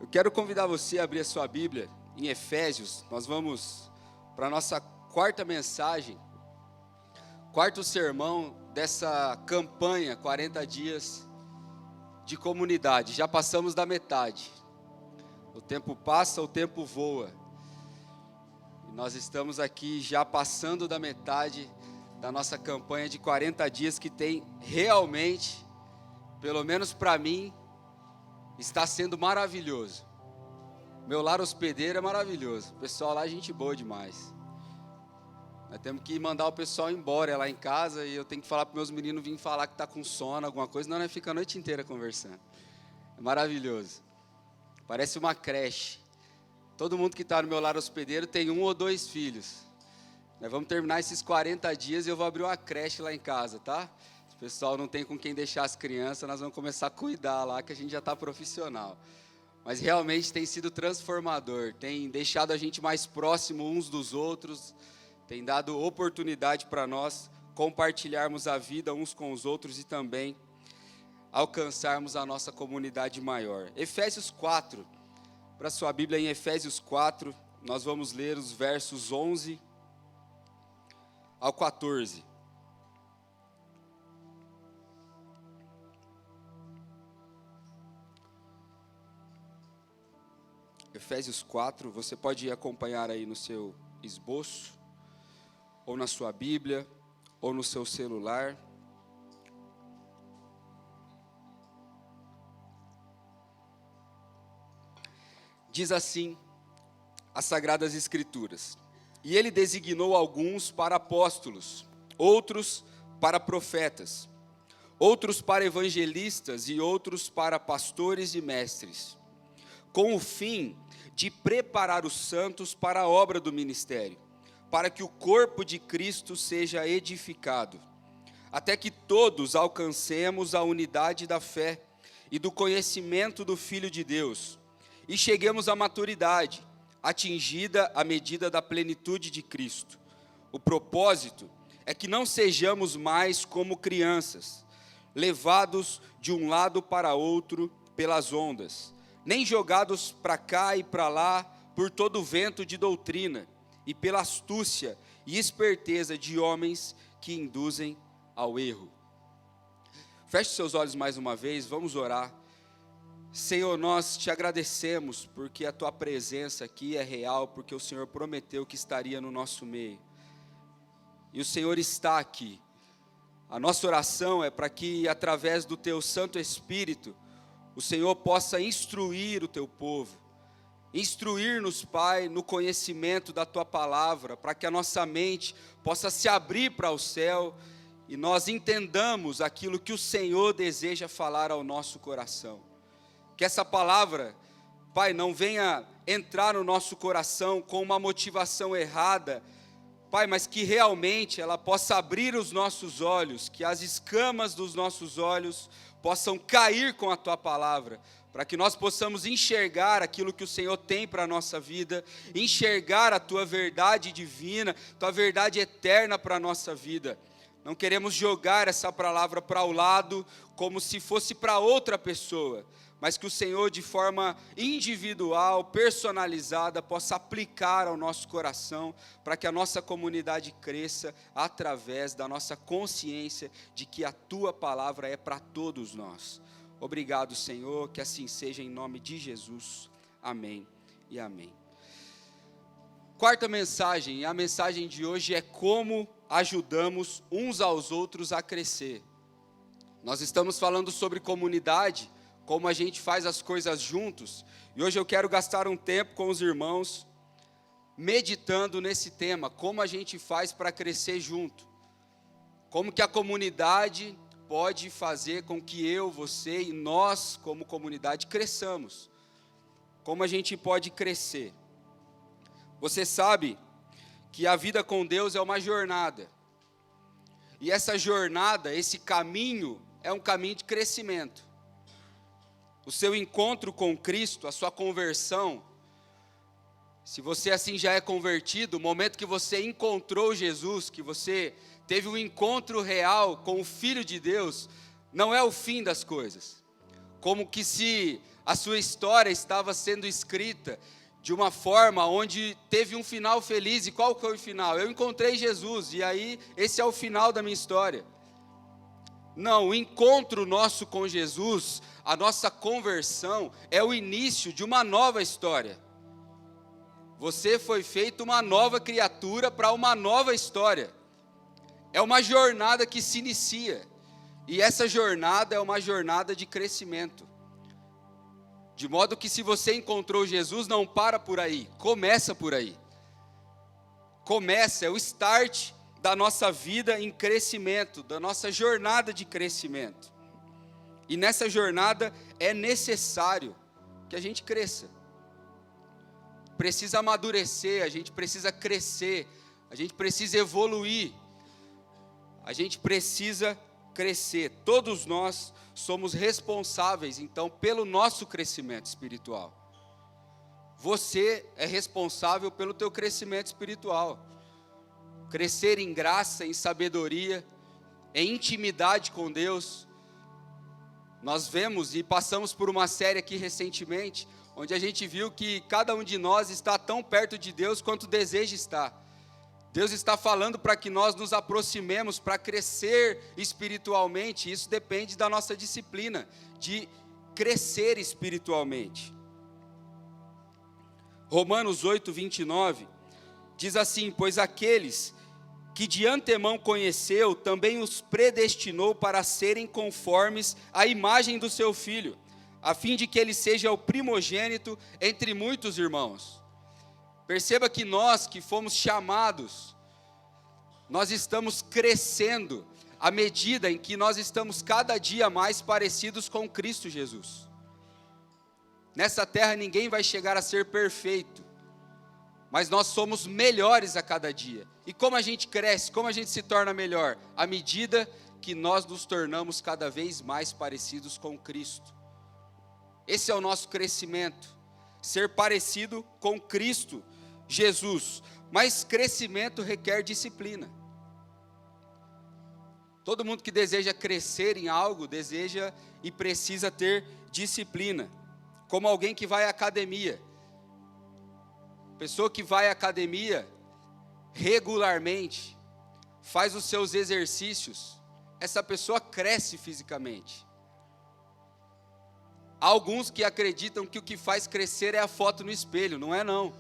Eu quero convidar você a abrir a sua Bíblia em Efésios. Nós vamos para a nossa quarta mensagem, quarto sermão dessa campanha 40 dias de comunidade. Já passamos da metade. O tempo passa, o tempo voa. E nós estamos aqui já passando da metade da nossa campanha de 40 dias que tem realmente, pelo menos para mim, está sendo maravilhoso. Meu lar hospedeiro é maravilhoso. O pessoal lá é gente boa demais. Nós temos que mandar o pessoal embora lá em casa e eu tenho que falar para meus meninos virem falar que está com sono, alguma coisa, senão nós ficamos a noite inteira conversando. É maravilhoso. Parece uma creche. Todo mundo que está no meu lar hospedeiro tem 1 ou 2 filhos. Nós vamos terminar esses 40 dias e eu vou abrir uma creche lá em casa, tá? Se o pessoal não tem com quem deixar as crianças, nós vamos começar a cuidar lá, que a gente já está profissional. Mas realmente tem sido transformador, tem deixado a gente mais próximo uns dos outros, tem dado oportunidade para nós compartilharmos a vida uns com os outros e também alcançarmos a nossa comunidade maior. Efésios 4, para sua Bíblia em Efésios 4, nós vamos ler os versos 11 ao 14. Efésios 4, você pode acompanhar aí no seu esboço, ou na sua Bíblia, ou no seu celular. Diz assim as Sagradas Escrituras: E ele designou alguns para apóstolos, outros para profetas, outros para evangelistas e outros para pastores e mestres, com o fim de preparar os santos para a obra do ministério, para que o corpo de Cristo seja edificado, até que todos alcancemos a unidade da fé e do conhecimento do Filho de Deus, e cheguemos à maturidade, atingida a medida da plenitude de Cristo. O propósito é que não sejamos mais como crianças, levados de um lado para outro pelas ondas, nem jogados para cá e para lá por todo o vento de doutrina e pela astúcia e esperteza de homens que induzem ao erro. Feche seus olhos mais uma vez, vamos orar. Senhor, nós te agradecemos porque a tua presença aqui é real, porque o Senhor prometeu que estaria no nosso meio. E o Senhor está aqui. A nossa oração é para que, através do teu Santo Espírito, o Senhor possa instruir o teu povo, instruir-nos, Pai, no conhecimento da tua palavra, para que a nossa mente possa se abrir para o céu e nós entendamos aquilo que o Senhor deseja falar ao nosso coração. Que essa palavra, Pai, não venha entrar no nosso coração com uma motivação errada, Pai, mas que realmente ela possa abrir os nossos olhos, que as escamas dos nossos olhos possam cair com a tua palavra, para que nós possamos enxergar aquilo que o Senhor tem para a nossa vida, enxergar a tua verdade divina, tua verdade eterna para a nossa vida. Não queremos jogar essa palavra para o lado como se fosse para outra pessoa, mas que o Senhor, de forma individual, personalizada, possa aplicar ao nosso coração, para que a nossa comunidade cresça através da nossa consciência de que a tua palavra é para todos nós. Obrigado, Senhor, que assim seja em nome de Jesus. Amém e amém. Quarta mensagem, e a mensagem de hoje é como ajudamos uns aos outros a crescer. Nós estamos falando sobre comunidade, como a gente faz as coisas juntos, e hoje eu quero gastar um tempo com os irmãos, meditando nesse tema, como a gente faz para crescer junto, como que a comunidade pode fazer com que eu, você e nós, como comunidade, cresçamos, como a gente pode crescer. Você sabe que a vida com Deus é uma jornada, e essa jornada, esse caminho, é um caminho de crescimento. O seu encontro com Cristo, a sua conversão, se você assim já é convertido, o momento que você encontrou Jesus, que você teve um encontro real com o Filho de Deus, não é o fim das coisas. Como que se A sua história estava sendo escrita de uma forma onde teve um final feliz. E qual foi o final? Eu encontrei Jesus, e aí esse é o final da minha história. Não, o encontro nosso com Jesus, a nossa conversão, é o início de uma nova história. Você foi feito uma nova criatura para uma nova história. É uma jornada que se inicia. E essa jornada é uma jornada de crescimento. De modo que se você encontrou Jesus, não para por aí, começa por aí. Começa, é o start da nossa vida em crescimento, da nossa jornada de crescimento. E nessa jornada é necessário que a gente cresça. Precisa amadurecer, a gente precisa crescer, a gente precisa evoluir, a gente precisa crescer. Todos nós somos responsáveis, então, pelo nosso crescimento espiritual. Você é responsável pelo teu crescimento espiritual. Crescer em graça, em sabedoria, em intimidade com Deus. Nós vemos e passamos por uma série aqui recentemente, onde a gente viu que cada um de nós está tão perto de Deus quanto deseja estar. Deus está falando para que nós nos aproximemos, para crescer espiritualmente. Isso depende da nossa disciplina, de crescer espiritualmente. Romanos 8, 29, diz assim: pois aqueles que de antemão conheceu, também os predestinou para serem conformes à imagem do seu Filho, a fim de que ele seja o primogênito entre muitos irmãos. Perceba que nós que fomos chamados, nós estamos crescendo à medida em que nós estamos cada dia mais parecidos com Cristo Jesus. Nessa terra ninguém vai chegar a ser perfeito, mas nós somos melhores a cada dia. E como a gente cresce, como a gente se torna melhor? À medida que nós nos tornamos cada vez mais parecidos com Cristo. Esse é o nosso crescimento, ser parecido com Cristo Jesus. Mas crescimento requer disciplina. Todo mundo que deseja crescer em algo, deseja e precisa ter disciplina. Como alguém que vai à academia. Pessoa que vai à academia regularmente, faz os seus exercícios, essa pessoa cresce fisicamente. Há alguns que acreditam que o que faz crescer é a foto no espelho. Não é não.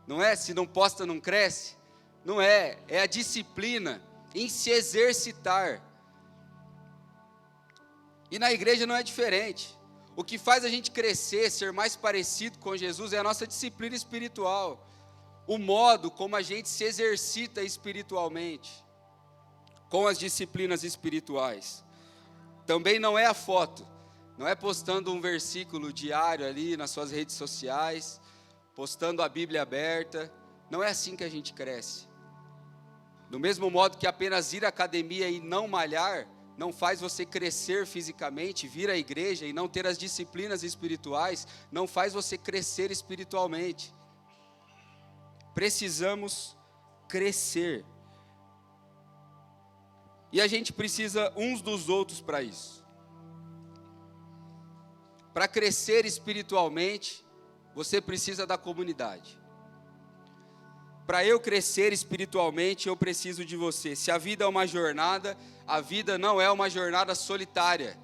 Não é? Se não posta, não cresce? Não é. É a disciplina em se exercitar. E na igreja não é diferente. O que faz a gente crescer, ser mais parecido com Jesus é a nossa disciplina espiritual. O modo como a gente se exercita espiritualmente, com as disciplinas espirituais. Também não é a foto, não é postando um versículo diário ali nas suas redes sociais, postando a Bíblia aberta. Não é assim que a gente cresce. Do mesmo modo que apenas ir à academia e não malhar, não faz você crescer fisicamente, vir à igreja e não ter as disciplinas espirituais, não faz você crescer espiritualmente. Precisamos crescer. E a gente precisa uns dos outros para isso. Para crescer espiritualmente, você precisa da comunidade. Para eu crescer espiritualmente, eu preciso de você. Se a vida é uma jornada, a vida não é uma jornada solitária.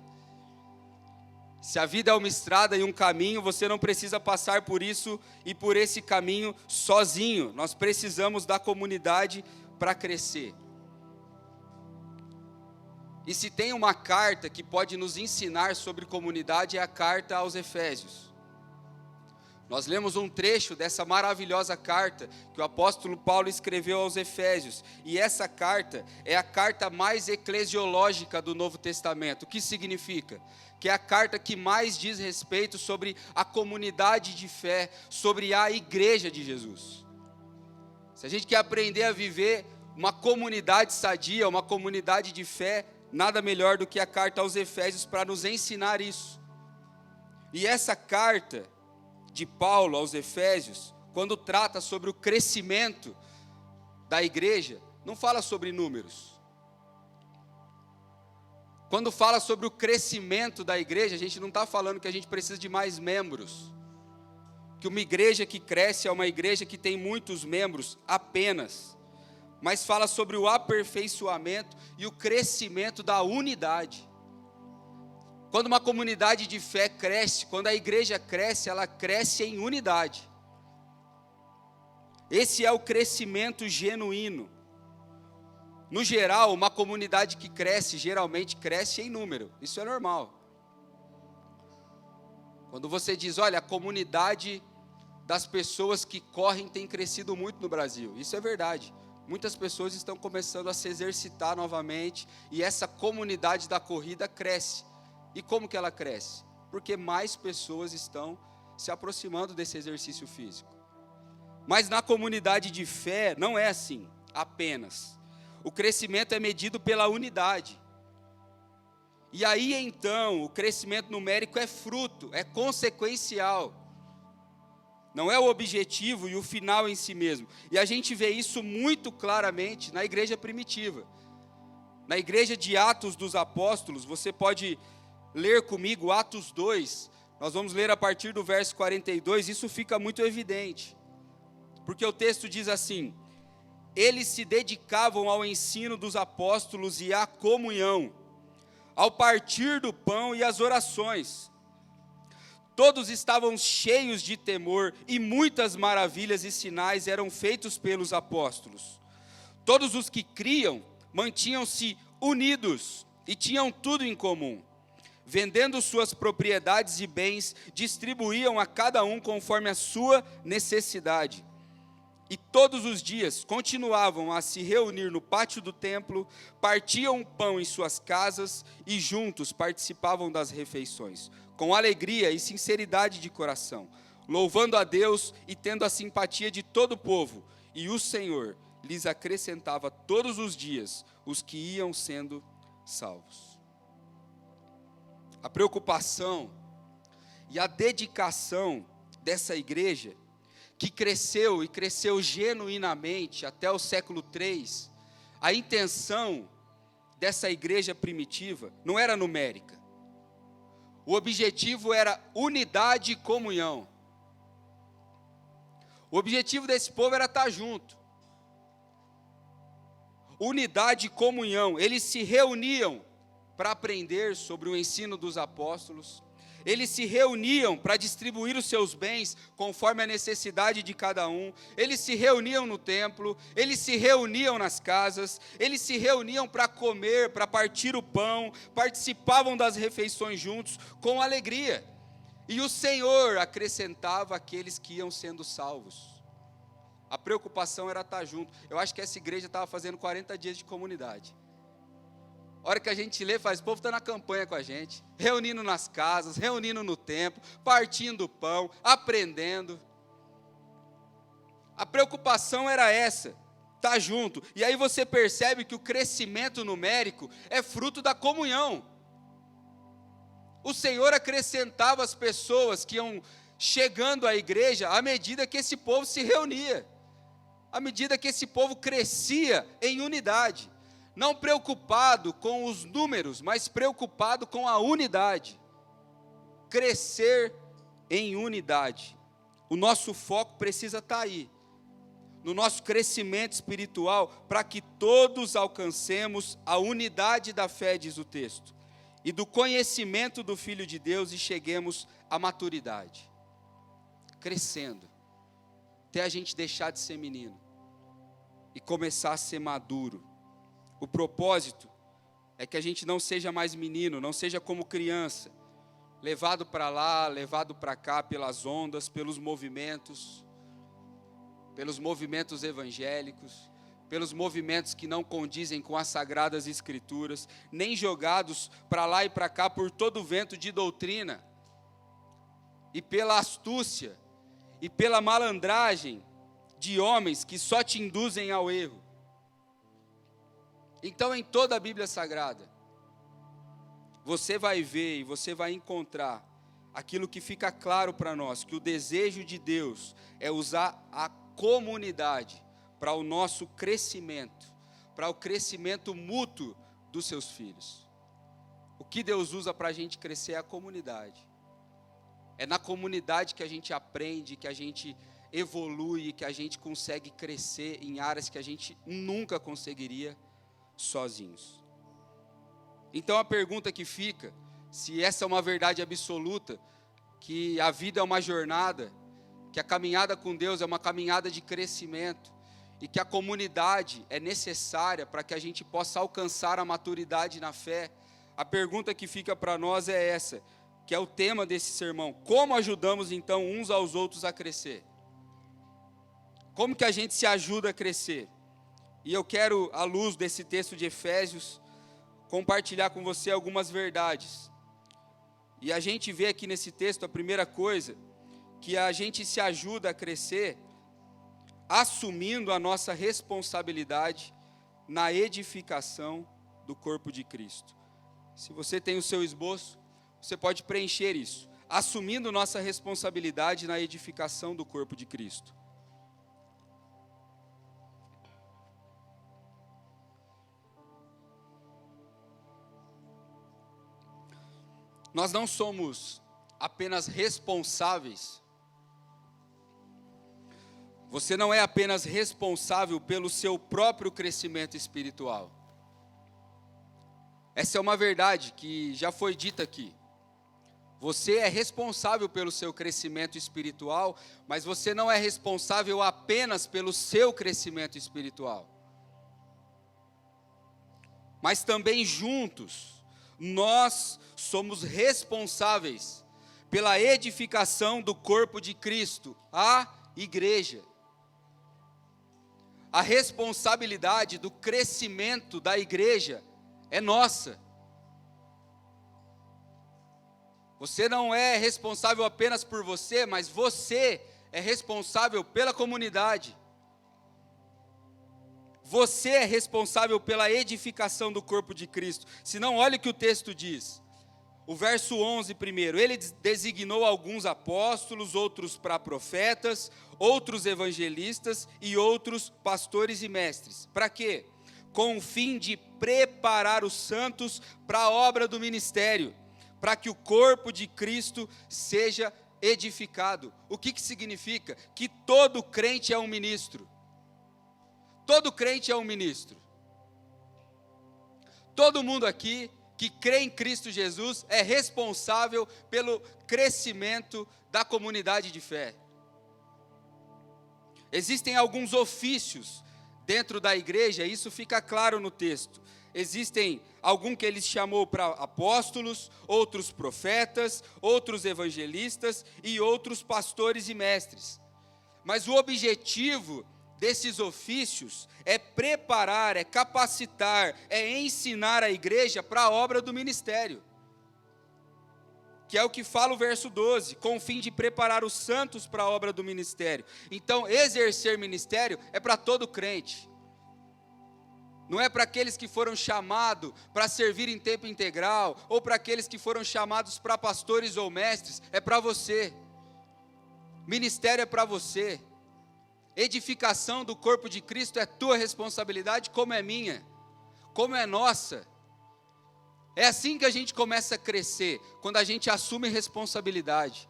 Se a vida é uma estrada e um caminho, você não precisa passar por isso e por esse caminho sozinho. Nós precisamos da comunidade para crescer. E se tem uma carta que pode nos ensinar sobre comunidade, é a carta aos Efésios. Nós lemos um trecho dessa maravilhosa carta que o apóstolo Paulo escreveu aos Efésios. E essa carta é a carta mais eclesiológica do Novo Testamento. O que significa? Que é a carta que mais diz respeito sobre a comunidade de fé, sobre a igreja de Jesus. Se a gente quer aprender a viver uma comunidade sadia, uma comunidade de fé, nada melhor do que a carta aos Efésios para nos ensinar isso. E essa carta de Paulo aos Efésios, quando trata sobre o crescimento da igreja, não fala sobre números. Quando fala sobre o crescimento da igreja, a gente não está falando que a gente precisa de mais membros. Que uma igreja que cresce é uma igreja que tem muitos membros apenas. Mas fala sobre o aperfeiçoamento e o crescimento da unidade. Quando uma comunidade de fé cresce, quando a igreja cresce, ela cresce em unidade. Esse é o crescimento genuíno. No geral, uma comunidade que cresce, geralmente cresce em número. Isso é normal. Quando você diz, olha, a comunidade das pessoas que correm tem crescido muito no Brasil. Isso é verdade. Muitas pessoas estão começando a se exercitar novamente e essa comunidade da corrida cresce. E como que ela cresce? Porque mais pessoas estão se aproximando desse exercício físico. Mas na comunidade de fé não é assim, apenas. O crescimento é medido pela unidade. E aí então, o crescimento numérico é fruto, é consequencial. Não é o objetivo e o final em si mesmo. E a gente vê isso muito claramente na igreja primitiva. Na igreja de Atos dos Apóstolos, você pode ler comigo Atos 2. Nós vamos ler a partir do verso 42, isso fica muito evidente. Porque o texto diz assim: eles se dedicavam ao ensino dos apóstolos e à comunhão, ao partir do pão e às orações. Todos estavam cheios de temor e muitas maravilhas e sinais eram feitos pelos apóstolos. Todos os que criam mantinham-se unidos e tinham tudo em comum. Vendendo suas propriedades e bens, distribuíam a cada um conforme a sua necessidade. E todos os dias continuavam a se reunir no pátio do templo, partiam o pão em suas casas e juntos participavam das refeições, com alegria e sinceridade de coração, louvando a Deus e tendo a simpatia de todo o povo. E o Senhor lhes acrescentava todos os dias os que iam sendo salvos. A preocupação e a dedicação dessa igreja, que cresceu e cresceu genuinamente até o século III, a intenção dessa igreja primitiva não era numérica. O objetivo era unidade e comunhão. O objetivo desse povo era estar junto. Unidade e comunhão. Eles se reuniam para aprender sobre o ensino dos apóstolos. Eles se reuniam para distribuir os seus bens conforme a necessidade de cada um. Eles se reuniam no templo, eles se reuniam nas casas, eles se reuniam para comer, para partir o pão, participavam das refeições juntos com alegria. E o Senhor acrescentava aqueles que iam sendo salvos. A preocupação era estar junto. Eu acho que essa igreja estava fazendo 40 dias de comunidade. A hora que a gente lê, faz, o povo está na campanha com a gente, reunindo nas casas, reunindo no templo, partindo o pão, aprendendo. A preocupação era essa, estar junto. E aí você percebe que o crescimento numérico é fruto da comunhão. O Senhor acrescentava as pessoas que iam chegando à igreja à medida que esse povo se reunia, à medida que esse povo crescia em unidade. Não preocupado com os números, mas preocupado com a unidade. Crescer em unidade. O nosso foco precisa estar aí, no nosso crescimento espiritual, para que todos alcancemos a unidade da fé, diz o texto, e do conhecimento do Filho de Deus e cheguemos à maturidade. Crescendo, até a gente deixar de ser menino e começar a ser maduro. O propósito é que a gente não seja mais menino, não seja como criança, levado para lá, levado para cá pelas ondas, pelos movimentos evangélicos, pelos movimentos que não condizem com as sagradas escrituras, nem jogados para lá e para cá por todo o vento de doutrina, e pela astúcia, e pela malandragem de homens que só te induzem ao erro. Então, em toda a Bíblia Sagrada, você vai ver e você vai encontrar aquilo que fica claro para nós, que o desejo de Deus é usar a comunidade para o nosso crescimento, para o crescimento mútuo dos seus filhos. O que Deus usa para a gente crescer é a comunidade. É na comunidade que a gente aprende, que a gente evolui, que a gente consegue crescer em áreas que a gente nunca conseguiria sozinhos. Então a pergunta que fica, se essa é uma verdade absoluta, que a vida é uma jornada, que a caminhada com Deus é uma caminhada de crescimento, e que a comunidade é necessária para que a gente possa alcançar a maturidade na fé, a pergunta que fica para nós é essa, que é o tema desse sermão: como ajudamos então uns aos outros a crescer? Como que a gente se ajuda a crescer? E eu quero, à luz desse texto de Efésios, compartilhar com você algumas verdades. E a gente vê aqui nesse texto, a primeira coisa, que a gente se ajuda a crescer assumindo a nossa responsabilidade na edificação do corpo de Cristo. Se você tem o seu esboço, você pode preencher isso. Assumindo nossa responsabilidade na edificação do corpo de Cristo. Nós não somos apenas responsáveis. Você não é apenas responsável pelo seu próprio crescimento espiritual. Essa é uma verdade que já foi dita aqui. Você é responsável pelo seu crescimento espiritual, mas você não é responsável apenas pelo seu crescimento espiritual. Mas também juntos, nós somos responsáveis pela edificação do corpo de Cristo, a igreja. A responsabilidade do crescimento da igreja é nossa. Você não é responsável apenas por você, mas você é responsável pela comunidade. Você é responsável pela edificação do corpo de Cristo. Se não, olha o que o texto diz. O verso 11 primeiro, ele designou alguns apóstolos, outros para profetas, outros evangelistas e outros pastores e mestres. Para quê? Com o fim de preparar os santos para a obra do ministério, para que o corpo de Cristo seja edificado. O que significa? Que todo crente é um ministro. Todo crente é um ministro. Todo mundo aqui que crê em Cristo Jesus é responsável pelo crescimento da comunidade de fé. Existem alguns ofícios dentro da igreja, isso fica claro no texto. Existem alguns que ele chamou para apóstolos, outros profetas, outros evangelistas e outros pastores e mestres. Mas o objetivo desses ofícios é preparar, é capacitar, é ensinar a igreja para a obra do ministério. Que é o que fala o verso 12, com o fim de preparar os santos para a obra do ministério. Então, exercer ministério é para todo crente. Não é para aqueles que foram chamados para servir em tempo integral, ou para aqueles que foram chamados para pastores ou mestres, é para você. Ministério é para você. Edificação do corpo de Cristo é tua responsabilidade, como é minha, como é nossa. É assim que a gente começa a crescer, quando a gente assume responsabilidade.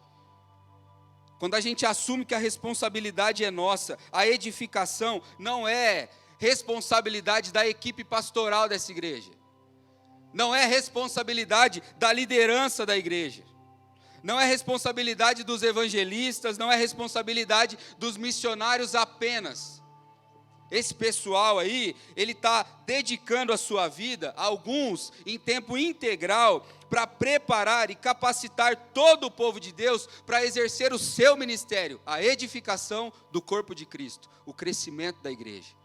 Quando a gente assume que a responsabilidade é nossa, a edificação não é responsabilidade da equipe pastoral dessa igreja. Não é responsabilidade da liderança da igreja. Não é responsabilidade dos evangelistas, não é responsabilidade dos missionários apenas. Esse pessoal aí, ele está dedicando a sua vida, alguns em tempo integral, para preparar e capacitar todo o povo de Deus para exercer o seu ministério, a edificação do corpo de Cristo, o crescimento da igreja.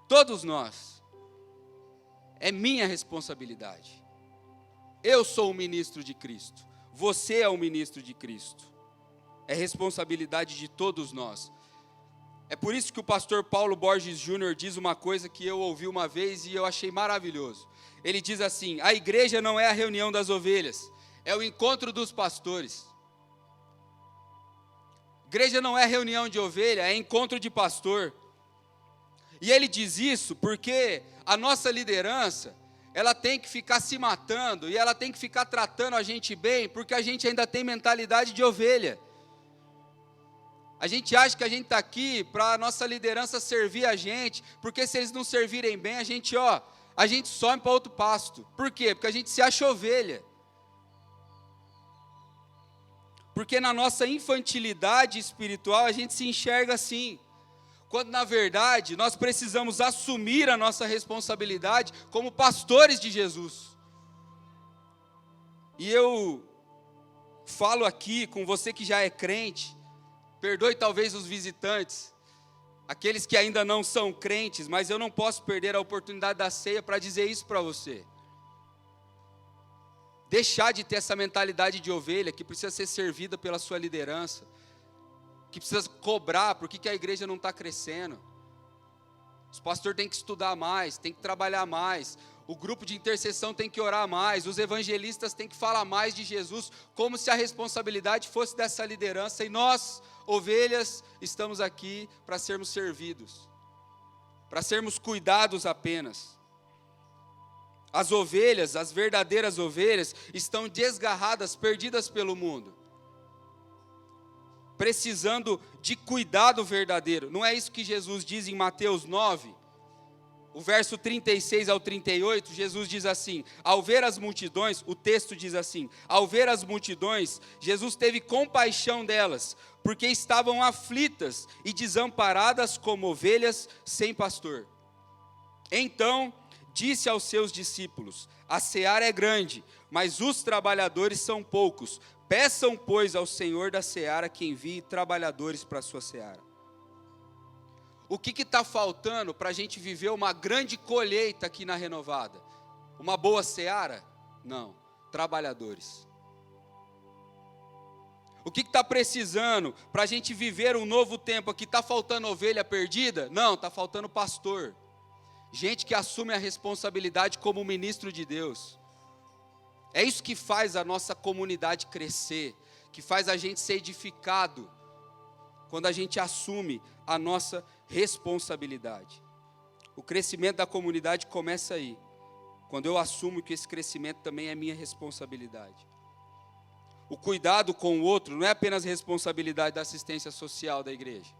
Todos nós, é minha responsabilidade. Eu sou o ministro de Cristo. Você é o ministro de Cristo. É responsabilidade de todos nós. É por isso que o pastor Paulo Borges Júnior diz uma coisa que eu ouvi uma vez e eu achei maravilhoso. Ele diz assim: a igreja não é a reunião das ovelhas, é o encontro dos pastores. Igreja não é reunião de ovelha, é encontro de pastor. E ele diz isso porque a nossa liderança, ela tem que ficar se matando e ela tem que ficar tratando a gente bem, porque a gente ainda tem mentalidade de ovelha. A gente acha que a gente está aqui para a nossa liderança servir a gente, porque se eles não servirem bem, a gente some para outro pasto. Por quê? Porque a gente se acha ovelha. Porque na nossa infantilidade espiritual a gente se enxerga assim, quando na verdade nós precisamos assumir a nossa responsabilidade como pastores de Jesus. E eu falo aqui com você que já é crente, perdoe talvez os visitantes, aqueles que ainda não são crentes, mas eu não posso perder a oportunidade da ceia para dizer isso para você. Deixar de ter essa mentalidade de ovelha, que precisa ser servida pela sua liderança, que precisa cobrar, por que a igreja não está crescendo. Os pastores têm que estudar mais, têm que trabalhar mais, o grupo de intercessão tem que orar mais, os evangelistas têm que falar mais de Jesus, como se a responsabilidade fosse dessa liderança, e nós, ovelhas, estamos aqui para sermos servidos, para sermos cuidados apenas. As ovelhas, as verdadeiras ovelhas, estão desgarradas, perdidas pelo mundo, precisando de cuidado verdadeiro. Não é isso que Jesus diz em Mateus 9? O verso 36 ao 38, Jesus diz assim: ao ver as multidões, o texto diz assim: ao ver as multidões, Jesus teve compaixão delas, porque estavam aflitas e desamparadas como ovelhas sem pastor. Então disse aos seus discípulos: a seara é grande, mas os trabalhadores são poucos. Peçam, pois, ao Senhor da seara que envie trabalhadores para a sua seara. O que está faltando para a gente viver uma grande colheita aqui na Renovada? Uma boa seara? Não, trabalhadores. O que está precisando para a gente viver um novo tempo aqui? Está faltando ovelha perdida? Não, está faltando pastor. Gente que assume a responsabilidade como ministro de Deus. É isso que faz a nossa comunidade crescer, que faz a gente ser edificado, quando a gente assume a nossa responsabilidade. O crescimento da comunidade começa aí, quando eu assumo que esse crescimento também é minha responsabilidade. O cuidado com o outro não é apenas responsabilidade da assistência social da igreja.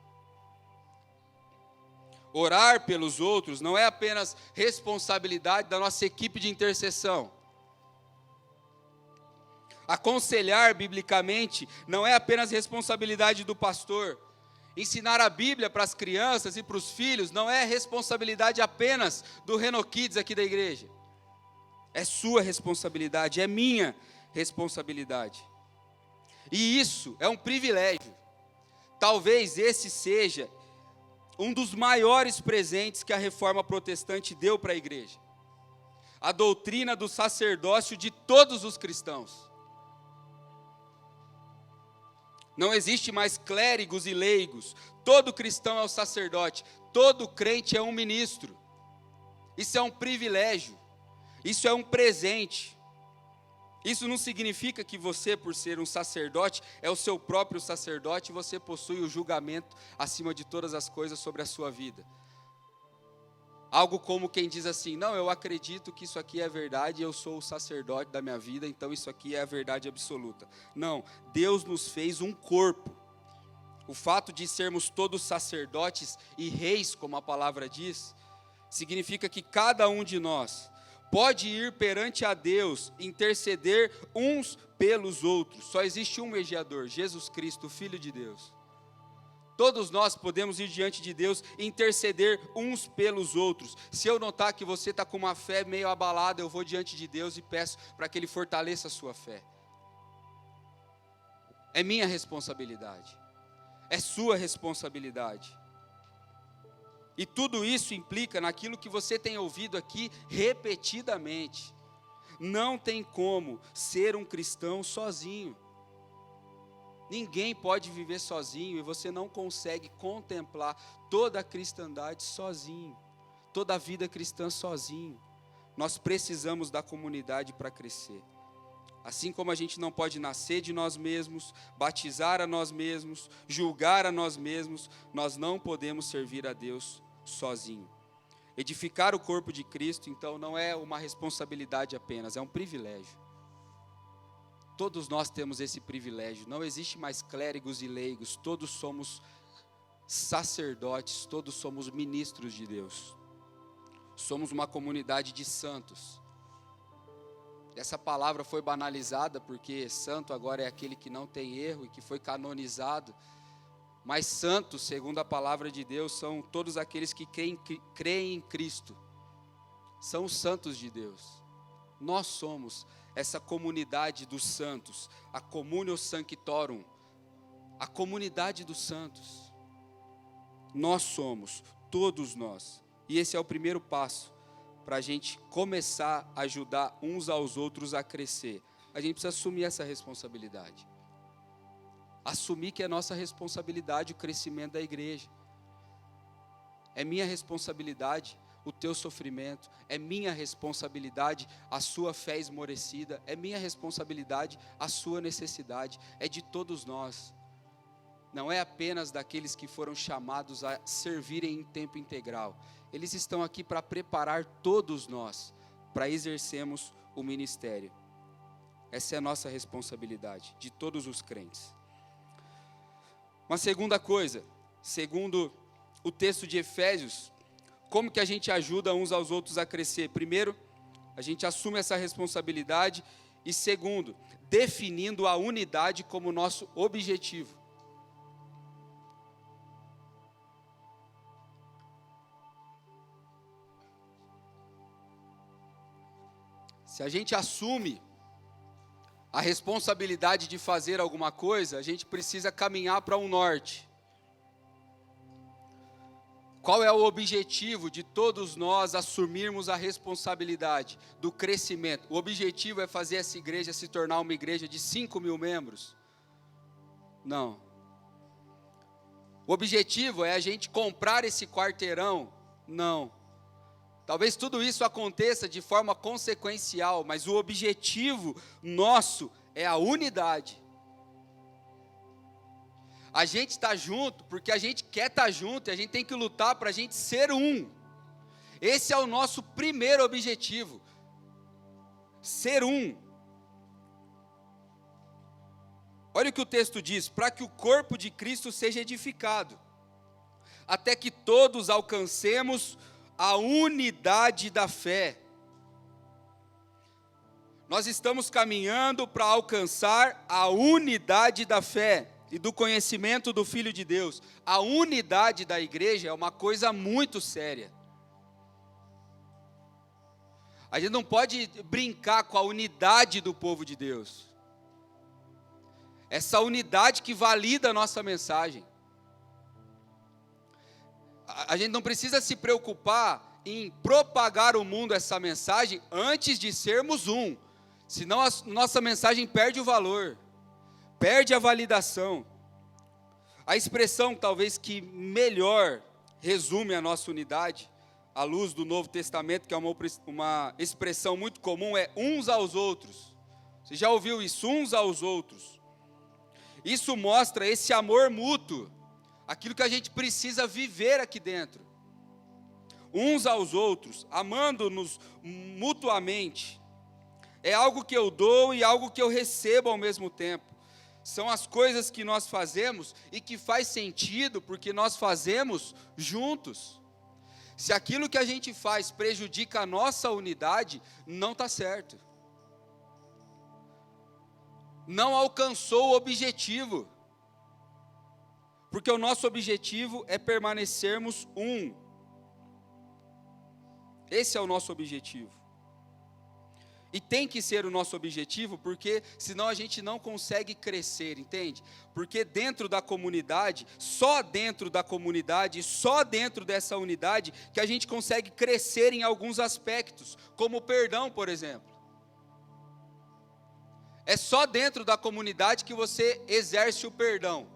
Orar pelos outros não é apenas responsabilidade da nossa equipe de intercessão. Aconselhar biblicamente não é apenas responsabilidade do pastor. Ensinar a Bíblia para as crianças e para os filhos não é responsabilidade apenas do Reno Kids aqui da igreja. É sua responsabilidade, é minha responsabilidade. E isso é um privilégio. Talvez esse seja um dos maiores presentes que a reforma protestante deu para a igreja. A doutrina do sacerdócio de todos os cristãos. Não existe mais clérigos e leigos. Todo cristão é um sacerdote. Todo crente é um ministro. Isso é um privilégio. Isso é um presente. Isso não significa que você, por ser um sacerdote, é o seu próprio sacerdote e você possui o julgamento acima de todas as coisas sobre a sua vida. Algo como quem diz assim: não, eu acredito que isso aqui é verdade, eu sou o sacerdote da minha vida, então isso aqui é a verdade absoluta. Não, Deus nos fez um corpo. O fato de sermos todos sacerdotes e reis, como a palavra diz, significa que cada um de nós pode ir perante a Deus, interceder uns pelos outros. Só existe um mediador, Jesus Cristo, o Filho de Deus. Todos nós podemos ir diante de Deus e interceder uns pelos outros. Se eu notar que você está com uma fé meio abalada, eu vou diante de Deus e peço para que Ele fortaleça a sua fé. É minha responsabilidade. É sua responsabilidade. E tudo isso implica naquilo que você tem ouvido aqui repetidamente. Não tem como ser um cristão sozinho. Ninguém pode viver sozinho e você não consegue contemplar toda a cristandade sozinho, toda a vida cristã sozinho. Nós precisamos da comunidade para crescer. Assim como a gente não pode nascer de nós mesmos, batizar a nós mesmos, julgar a nós mesmos, nós não podemos servir a Deus sozinho. Edificar o corpo de Cristo, então, não é uma responsabilidade apenas, é um privilégio. Todos nós temos esse privilégio. Não existe mais clérigos e leigos. Todos somos sacerdotes, todos somos ministros de Deus. Somos uma comunidade de santos. Essa palavra foi banalizada porque santo agora é aquele que não tem erro e que foi canonizado. Mas santos, segundo a palavra de Deus, são todos aqueles que creem em Cristo. São os santos de Deus. Nós somos essa comunidade dos santos, a communio sanctorum, a comunidade dos santos. Nós somos, todos nós. E esse é o primeiro passo para a gente começar a ajudar uns aos outros a crescer. A gente precisa assumir essa responsabilidade. Assumir que é nossa responsabilidade o crescimento da igreja. É minha responsabilidade o teu sofrimento, é minha responsabilidade a sua fé esmorecida, é minha responsabilidade a sua necessidade, é de todos nós. Não é apenas daqueles que foram chamados a servirem em tempo integral. Eles estão aqui para preparar todos nós, para exercermos o ministério. Essa é a nossa responsabilidade, de todos os crentes. Uma segunda coisa, segundo o texto de Efésios, como que a gente ajuda uns aos outros a crescer? Primeiro, a gente assume essa responsabilidade. E segundo, definindo a unidade como nosso objetivo. Se a gente assume a responsabilidade de fazer alguma coisa, a gente precisa caminhar para um norte. Qual é o objetivo de todos nós assumirmos a responsabilidade do crescimento? O objetivo é fazer essa igreja se tornar uma igreja de 5.000 membros? Não. O objetivo é a gente comprar esse quarteirão? Não. Talvez tudo isso aconteça de forma consequencial, mas o objetivo nosso é a unidade. A gente está junto porque a gente quer estar junto e a gente tem que lutar para a gente ser um. Esse é o nosso primeiro objetivo. Ser um. Olha o que o texto diz: para que o corpo de Cristo seja edificado, até que todos alcancemos a unidade da fé. Nós estamos caminhando para alcançar a unidade da fé e do conhecimento do Filho de Deus. A unidade da igreja é uma coisa muito séria. A gente não pode brincar com a unidade do povo de Deus. Essa unidade que valida a nossa mensagem. A gente não precisa se preocupar em propagar ao mundo essa mensagem antes de sermos um. Senão a nossa mensagem perde o valor. Perde a validação. A expressão talvez que melhor resume a nossa unidade, à luz do Novo Testamento, que é uma expressão muito comum, é uns aos outros. Você já ouviu isso? Uns aos outros. Isso mostra esse amor mútuo, aquilo que a gente precisa viver aqui dentro. Uns aos outros, amando-nos mutuamente. É algo que eu dou e algo que eu recebo ao mesmo tempo. São as coisas que nós fazemos e que faz sentido porque nós fazemos juntos. Se aquilo que a gente faz prejudica a nossa unidade, não está certo. Não alcançou o objetivo. Porque o nosso objetivo é permanecermos um. Esse é o nosso objetivo. E tem que ser o nosso objetivo, porque senão a gente não consegue crescer, entende? Porque dentro da comunidade, só dentro dessa unidade, que a gente consegue crescer em alguns aspectos, como o perdão, por exemplo. É só dentro da comunidade que você exerce o perdão,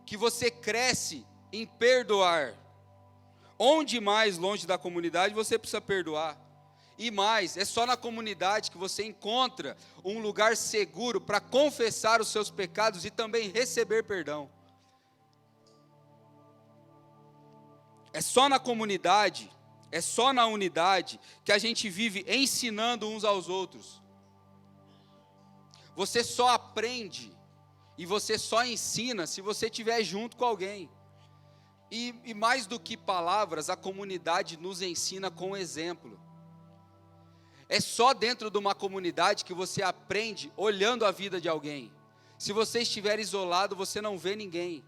que você cresce em perdoar. Onde mais longe da comunidade você precisa perdoar. E mais, é só na comunidade que você encontra um lugar seguro para confessar os seus pecados e também receber perdão. É só na comunidade, é só na unidade que a gente vive ensinando uns aos outros. Você só aprende e você só ensina se você estiver junto com alguém. E mais do que palavras, a comunidade nos ensina com exemplo. É só dentro de uma comunidade que você aprende olhando a vida de alguém. Se você estiver isolado, você não vê ninguém.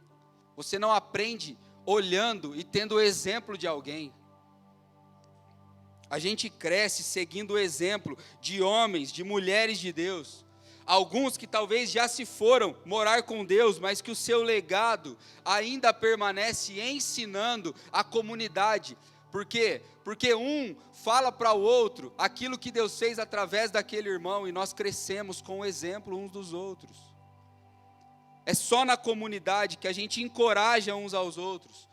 Você não aprende olhando e tendo o exemplo de alguém. A gente cresce seguindo o exemplo de homens, de mulheres de Deus. Alguns que talvez já se foram morar com Deus, mas que o seu legado ainda permanece ensinando a comunidade. Por quê? Porque um fala para o outro aquilo que Deus fez através daquele irmão, e nós crescemos com o exemplo uns dos outros. É só na comunidade que a gente encoraja uns aos outros,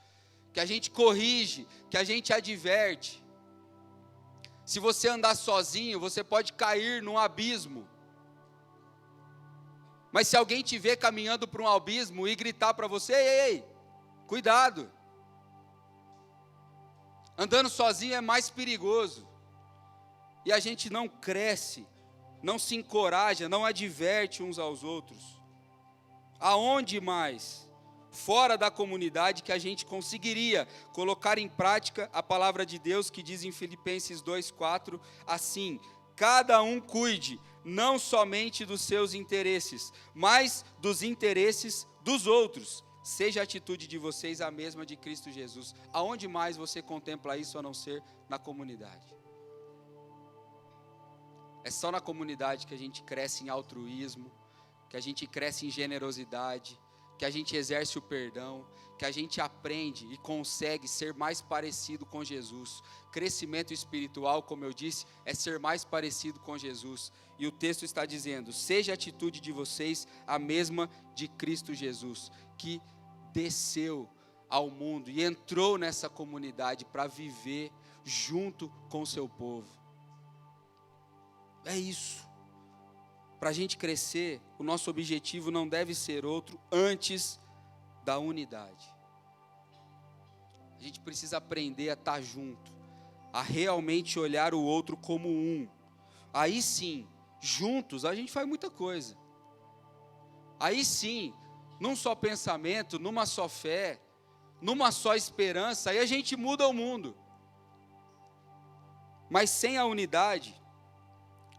que a gente corrige, que a gente adverte. Se você andar sozinho, você pode cair num abismo. Mas se alguém te ver caminhando para um abismo e gritar para você, ei, cuidado. Andando sozinho é mais perigoso. E a gente não cresce, não se encoraja, não adverte uns aos outros. Aonde mais? Fora da comunidade que a gente conseguiria colocar em prática a palavra de Deus que diz em Filipenses 2:4, assim: cada um cuide não somente dos seus interesses, mas dos interesses dos outros. Seja a atitude de vocês a mesma de Cristo Jesus. Aonde mais você contempla isso a não ser na comunidade? É só na comunidade que a gente cresce em altruísmo, que a gente cresce em generosidade, que a gente exerce o perdão, que a gente aprende e consegue ser mais parecido com Jesus. Crescimento espiritual, como eu disse, é ser mais parecido com Jesus. E o texto está dizendo: seja a atitude de vocês a mesma de Cristo Jesus, que desceu ao mundo e entrou nessa comunidade para viver junto com o seu povo. É isso. Para a gente crescer, o nosso objetivo não deve ser outro antes da unidade. A gente precisa aprender a estar junto, a realmente olhar o outro como um. Aí sim, juntos a gente faz muita coisa. Aí sim, num só pensamento, numa só fé, numa só esperança, aí a gente muda o mundo. Mas sem a unidade,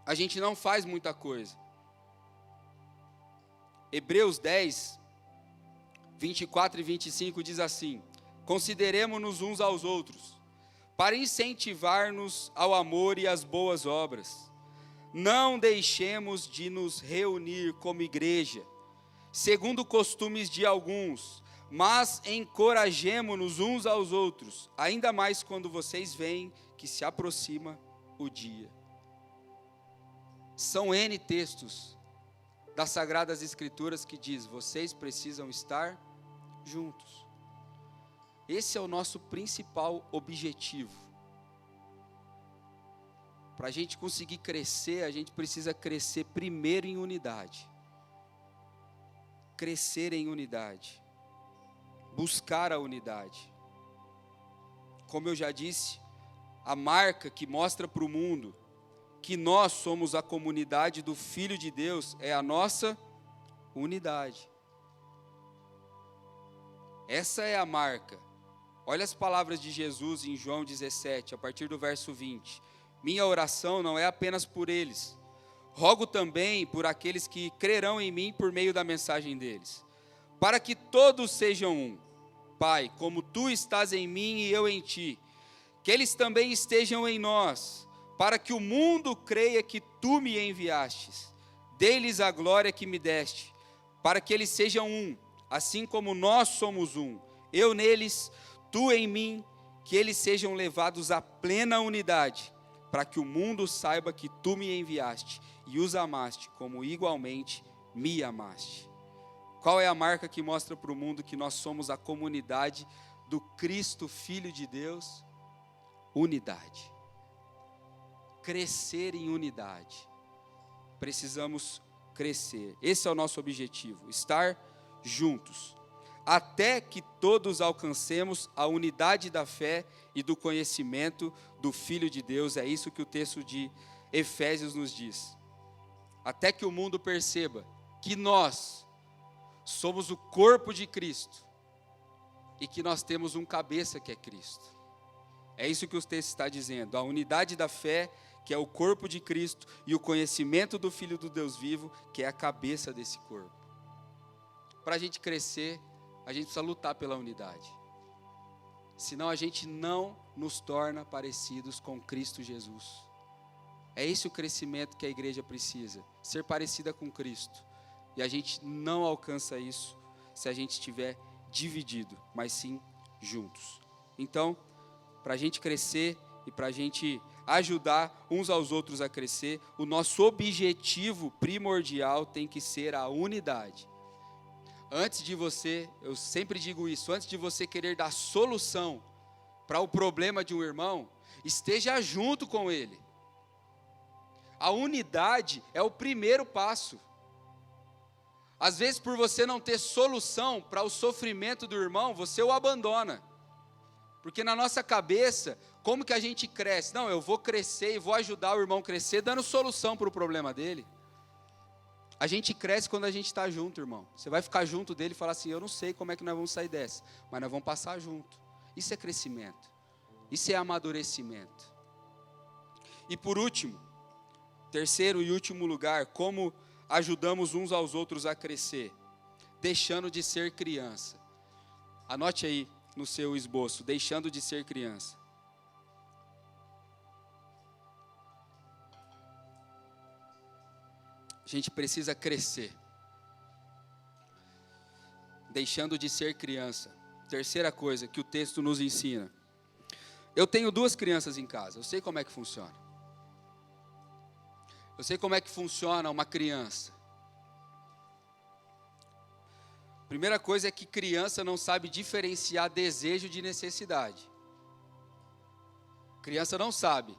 a gente não faz muita coisa. Hebreus 10, 24 e 25 diz assim: consideremo-nos uns aos outros, para incentivar-nos ao amor e às boas obras. Não deixemos de nos reunir como igreja, segundo costumes de alguns, mas encorajemo-nos uns aos outros, ainda mais quando vocês veem que se aproxima o dia. São N textos das Sagradas Escrituras que diz: vocês precisam estar juntos. Esse é o nosso principal objetivo. Para a gente conseguir crescer, a gente precisa crescer primeiro em unidade. Crescer em unidade. Buscar a unidade. Como eu já disse, a marca que mostra para o mundo que nós somos a comunidade do Filho de Deus é a nossa unidade. Essa é a marca. Olha as palavras de Jesus em João 17, a partir do verso 20. Minha oração não é apenas por eles. Rogo também por aqueles que crerão em mim por meio da mensagem deles, para que todos sejam um. Pai, como tu estás em mim e eu em ti, que eles também estejam em nós, para que o mundo creia que tu me enviastes. Dê-lhes a glória que me deste, para que eles sejam um, assim como nós somos um. Eu neles, tu em mim, que eles sejam levados à plena unidade, para que o mundo saiba que tu me enviaste e os amaste, como igualmente me amaste. Qual é a marca que mostra para o mundo que nós somos a comunidade do Cristo, Filho de Deus? Unidade. Crescer em unidade. Precisamos crescer. Esse é o nosso objetivo, estar juntos. até que todos alcancemos a unidade da fé e do conhecimento do Filho de Deus. É isso que o texto de Efésios nos diz. Até que o mundo perceba que nós somos o corpo de Cristo e que nós temos um cabeça que é Cristo. É isso que o texto está dizendo, a unidade da fé, que é o corpo de Cristo, e o conhecimento do Filho do Deus vivo, que é a cabeça desse corpo. Para a gente crescer, a gente precisa lutar pela unidade. Senão a gente não nos torna parecidos com Cristo Jesus. É esse o crescimento que a igreja precisa, ser parecida com Cristo. E a gente não alcança isso se a gente estiver dividido, mas sim juntos. Então, para a gente crescer e para a gente ajudar uns aos outros a crescer, o nosso objetivo primordial tem que ser a unidade. Antes de você, eu sempre digo isso, antes de você querer dar solução para o problema de um irmão, esteja junto com ele. A unidade é o primeiro passo. Às vezes, por você não ter solução para o sofrimento do irmão, você o abandona. Porque na nossa cabeça, como que a gente cresce? Não, eu vou crescer e vou ajudar o irmão a crescer, dando solução para o problema dele. A gente cresce quando a gente está junto, irmão. Você vai ficar junto dele e falar assim, eu não sei como é que nós vamos sair dessa, mas nós vamos passar junto. Isso é crescimento. Isso é amadurecimento. E por último, terceiro e último lugar, como ajudamos uns aos outros a crescer? Deixando de ser criança. Anote aí no seu esboço, deixando de ser criança. A gente precisa crescer. Deixando de ser criança. Terceira coisa que o texto nos ensina. Eu tenho 2 crianças em casa, eu sei como é que funciona. Eu sei como é que funciona uma criança. Primeira coisa é que criança não sabe diferenciar desejo de necessidade. Criança não sabe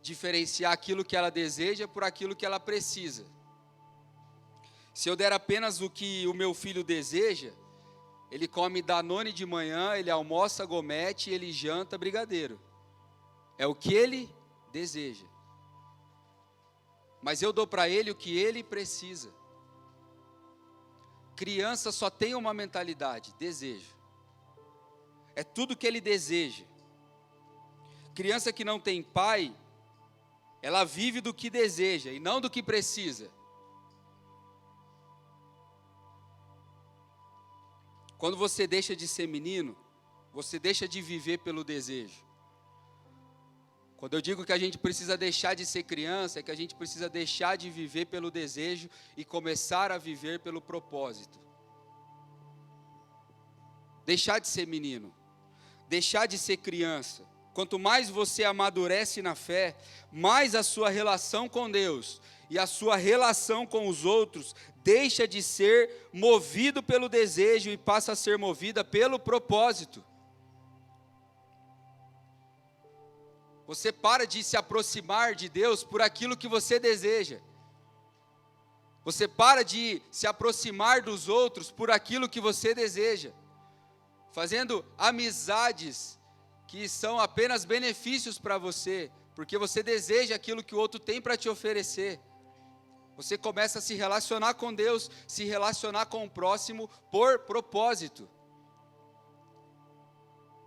diferenciar aquilo que ela deseja por aquilo que ela precisa. Se eu der apenas o que o meu filho deseja, ele come Danone de manhã, ele almoça Gomete, ele janta brigadeiro. É o que ele deseja. Mas eu dou para ele o que ele precisa. Criança só tem uma mentalidade, desejo. É tudo que ele deseja. Criança que não tem pai, ela vive do que deseja e não do que precisa. Quando você deixa de ser menino, você deixa de viver pelo desejo. Quando eu digo que a gente precisa deixar de ser criança, é que a gente precisa deixar de viver pelo desejo e começar a viver pelo propósito. Deixar de ser menino, deixar de ser criança. Quanto mais você amadurece na fé, mais a sua relação com Deus e a sua relação com os outros deixa de ser movido pelo desejo e passa a ser movida pelo propósito. Você para de se aproximar de Deus por aquilo que você deseja. Você para de se aproximar dos outros por aquilo que você deseja. Fazendo amizades que são apenas benefícios para você, porque você deseja aquilo que o outro tem para te oferecer. Você começa a se relacionar com Deus, se relacionar com o próximo por propósito.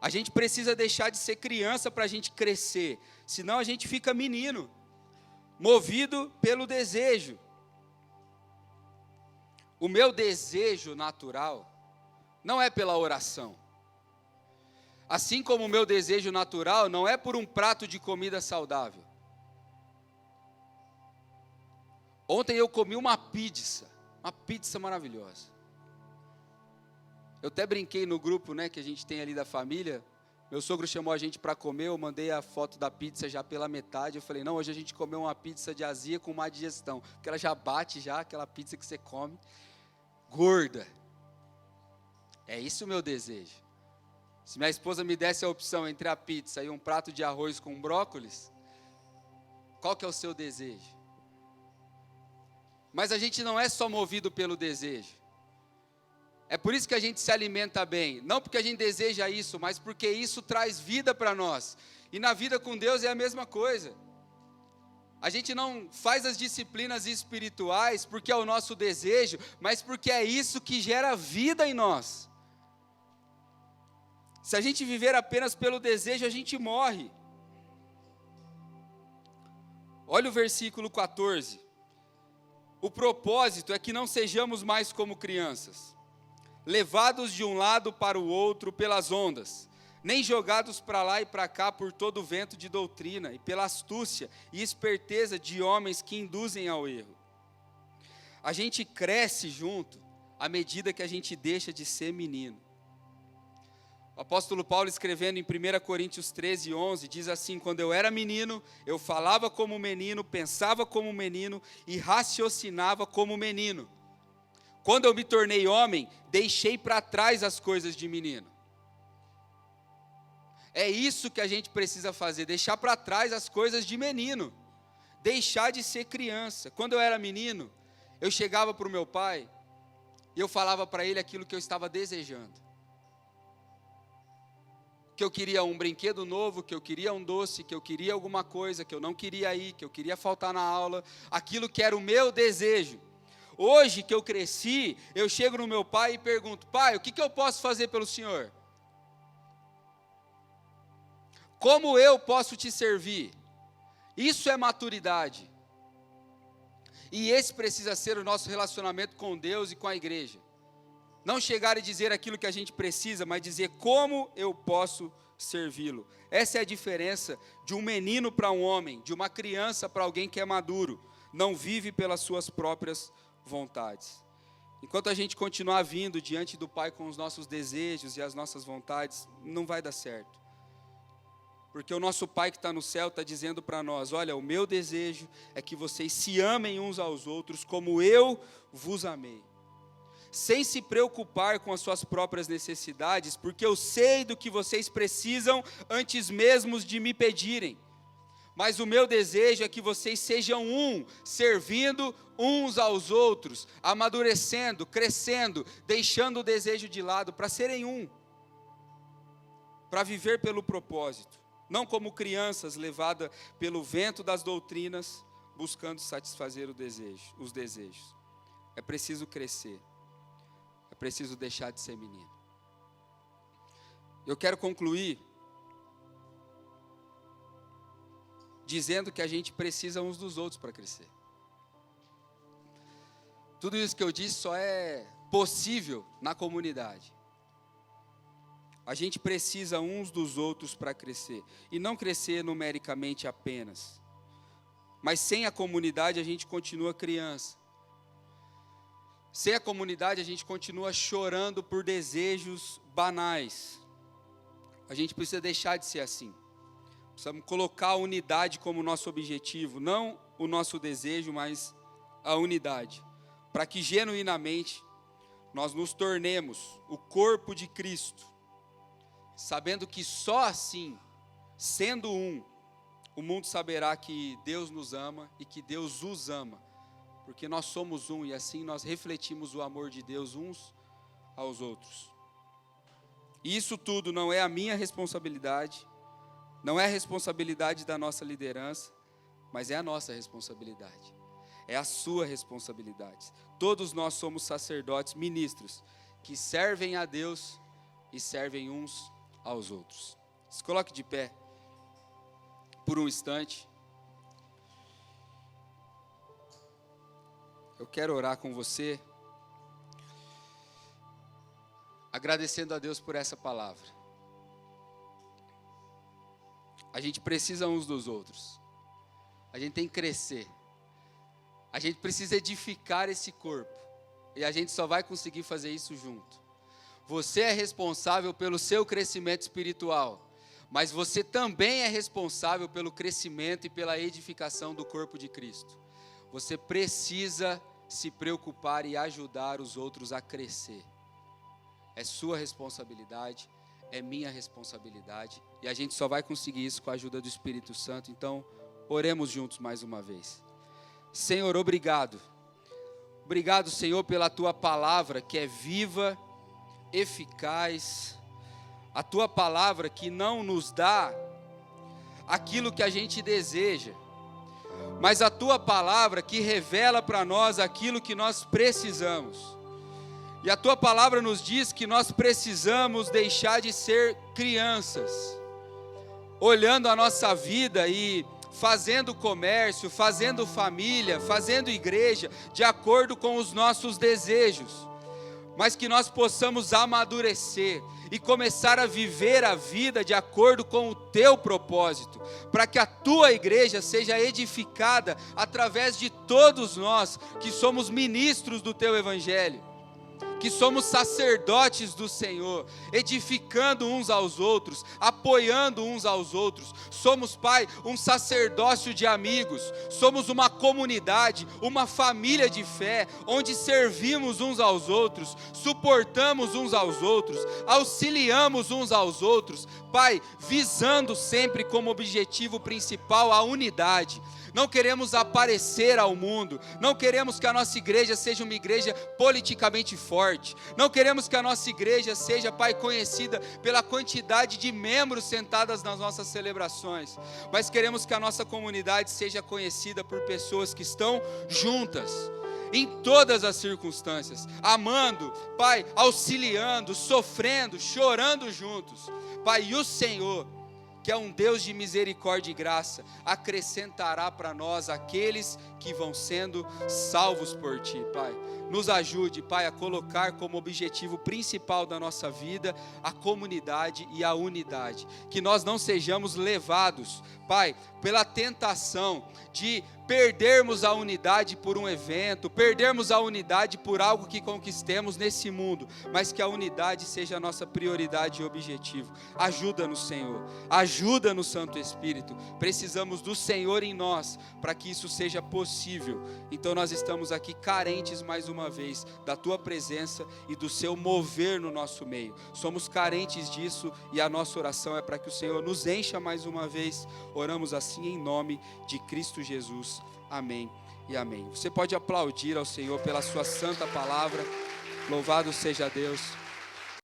A gente precisa deixar de ser criança para a gente crescer, senão a gente fica menino, movido pelo desejo. O meu desejo natural não é pela oração. Assim como o meu desejo natural não é por um prato de comida saudável. Ontem eu comi uma pizza maravilhosa. Eu até brinquei no grupo, que a gente tem ali da família. Meu sogro chamou a gente para comer, eu mandei a foto da pizza já pela metade. Eu falei, não, hoje a gente comeu uma pizza de azia com má digestão. Porque ela já bate aquela pizza que você come, gorda. É isso o meu desejo. Se minha esposa me desse a opção entre a pizza e um prato de arroz com brócolis, qual que é o seu desejo? Mas a gente não é só movido pelo desejo. É por isso que a gente se alimenta bem, não porque a gente deseja isso, mas porque isso traz vida para nós. E na vida com Deus é a mesma coisa. A gente não faz as disciplinas espirituais porque é o nosso desejo, mas porque é isso que gera vida em nós. Se a gente viver apenas pelo desejo, a gente morre. Olha o versículo 14. O propósito é que não sejamos mais como crianças, levados de um lado para o outro pelas ondas, nem jogados para lá e para cá por todo o vento de doutrina e pela astúcia e esperteza de homens que induzem ao erro. A gente cresce junto à medida que a gente deixa de ser menino. O apóstolo Paulo, escrevendo em 1 Coríntios 13, 11, diz assim: quando eu era menino, eu falava como menino, pensava como menino e raciocinava como menino. Quando eu me tornei homem, deixei para trás as coisas de menino. É isso que a gente precisa fazer, deixar para trás as coisas de menino, deixar de ser criança. Quando eu era menino, eu chegava para o meu pai e eu falava para ele aquilo que eu estava desejando. Que eu queria um brinquedo novo, que eu queria um doce, que eu queria alguma coisa, que eu não queria ir, que eu queria faltar na aula, aquilo que era o meu desejo. Hoje que eu cresci, eu chego no meu pai e pergunto: pai, o que eu posso fazer pelo senhor? Como eu posso te servir? Isso é maturidade. E esse precisa ser o nosso relacionamento com Deus e com a igreja. Não chegar e dizer aquilo que a gente precisa, mas dizer como eu posso servi-lo. Essa é a diferença de um menino para um homem, de uma criança para alguém que é maduro. Não vive pelas suas próprias vontades. Enquanto a gente continuar vindo diante do Pai com os nossos desejos e as nossas vontades, não vai dar certo. Porque o nosso Pai que está no céu está dizendo para nós: olha, o meu desejo é que vocês se amem uns aos outros como eu vos amei. Sem se preocupar com as suas próprias necessidades, porque eu sei do que vocês precisam antes mesmo de me pedirem. Mas o meu desejo é que vocês sejam um, servindo uns aos outros, amadurecendo, crescendo, deixando o desejo de lado para serem um, para viver pelo propósito, não como crianças levadas pelo vento das doutrinas, buscando satisfazer os desejos. É preciso crescer. É preciso deixar de ser menino. Eu quero concluir dizendo que a gente precisa uns dos outros para crescer. Tudo isso que eu disse só é possível na comunidade. A gente precisa uns dos outros para crescer. E não crescer numericamente apenas. Mas sem a comunidade a gente continua criança. Sem a comunidade, a gente continua chorando por desejos banais. A gente precisa deixar de ser assim. Precisamos colocar a unidade como nosso objetivo. Não o nosso desejo, mas a unidade. Para que genuinamente nós nos tornemos o corpo de Cristo. Sabendo que só assim, sendo um, o mundo saberá que Deus nos ama e que Deus os ama. Porque nós somos um e assim nós refletimos o amor de Deus uns aos outros. E isso tudo não é a minha responsabilidade, não é a responsabilidade da nossa liderança, mas é a nossa responsabilidade. É a sua responsabilidade. Todos nós somos sacerdotes, ministros, que servem a Deus e servem uns aos outros. Se coloque de pé por um instante. Eu quero orar com você, agradecendo a Deus por essa palavra. A gente precisa uns dos outros. A gente tem que crescer. A gente precisa edificar esse corpo. E a gente só vai conseguir fazer isso junto. Você é responsável pelo seu crescimento espiritual. Mas você também é responsável pelo crescimento e pela edificação do corpo de Cristo. Você precisa se preocupar e ajudar os outros a crescer. É sua responsabilidade, é minha responsabilidade, e a gente só vai conseguir isso com a ajuda do Espírito Santo. Então, oremos juntos mais uma vez. Senhor, obrigado. Obrigado, Senhor, pela Tua palavra que é viva eficaz, a tua palavra que não nos dá aquilo que a gente deseja, mas a tua palavra que revela para nós aquilo que nós precisamos. E a tua palavra nos diz que nós precisamos deixar de ser crianças, olhando a nossa vida e fazendo comércio, fazendo família, fazendo igreja, de acordo com os nossos desejos, mas que nós possamos amadurecer e começar a viver a vida de acordo com o teu propósito, para que a tua igreja seja edificada através de todos nós que somos ministros do teu evangelho, que somos sacerdotes do Senhor, edificando uns aos outros, apoiando uns aos outros. Somos, Pai, um sacerdócio de amigos, somos uma comunidade, uma família de fé, onde servimos uns aos outros, suportamos uns aos outros, auxiliamos uns aos outros, Pai, visando sempre como objetivo principal a unidade. Não queremos aparecer ao mundo, não queremos que a nossa igreja seja uma igreja politicamente forte, não queremos que a nossa igreja seja, Pai, conhecida pela quantidade de membros sentadas nas nossas celebrações, mas queremos que a nossa comunidade seja conhecida por pessoas que estão juntas, em todas as circunstâncias, amando, Pai, auxiliando, sofrendo, chorando juntos, Pai, e o Senhor, que é um Deus de misericórdia e graça, acrescentará para nós aqueles que vão sendo salvos por Ti, Pai. Nos ajude, Pai, a colocar como objetivo principal da nossa vida a comunidade e a unidade. Que nós não sejamos levados, Pai, pela tentação de perdermos a unidade por um evento, perdermos a unidade por algo que conquistemos nesse mundo, mas que a unidade seja a nossa prioridade e objetivo. Ajuda-nos, Senhor, ajuda-nos, Santo Espírito, precisamos do Senhor em nós, para que isso seja possível. Então nós estamos aqui carentes mais uma vez, da Tua presença e do Seu mover no nosso meio, somos carentes disso, e a nossa oração é para que o Senhor nos encha mais uma vez. Oramos assim em nome de Cristo Jesus, amém e amém. Você pode aplaudir ao Senhor pela sua santa palavra, louvado seja Deus.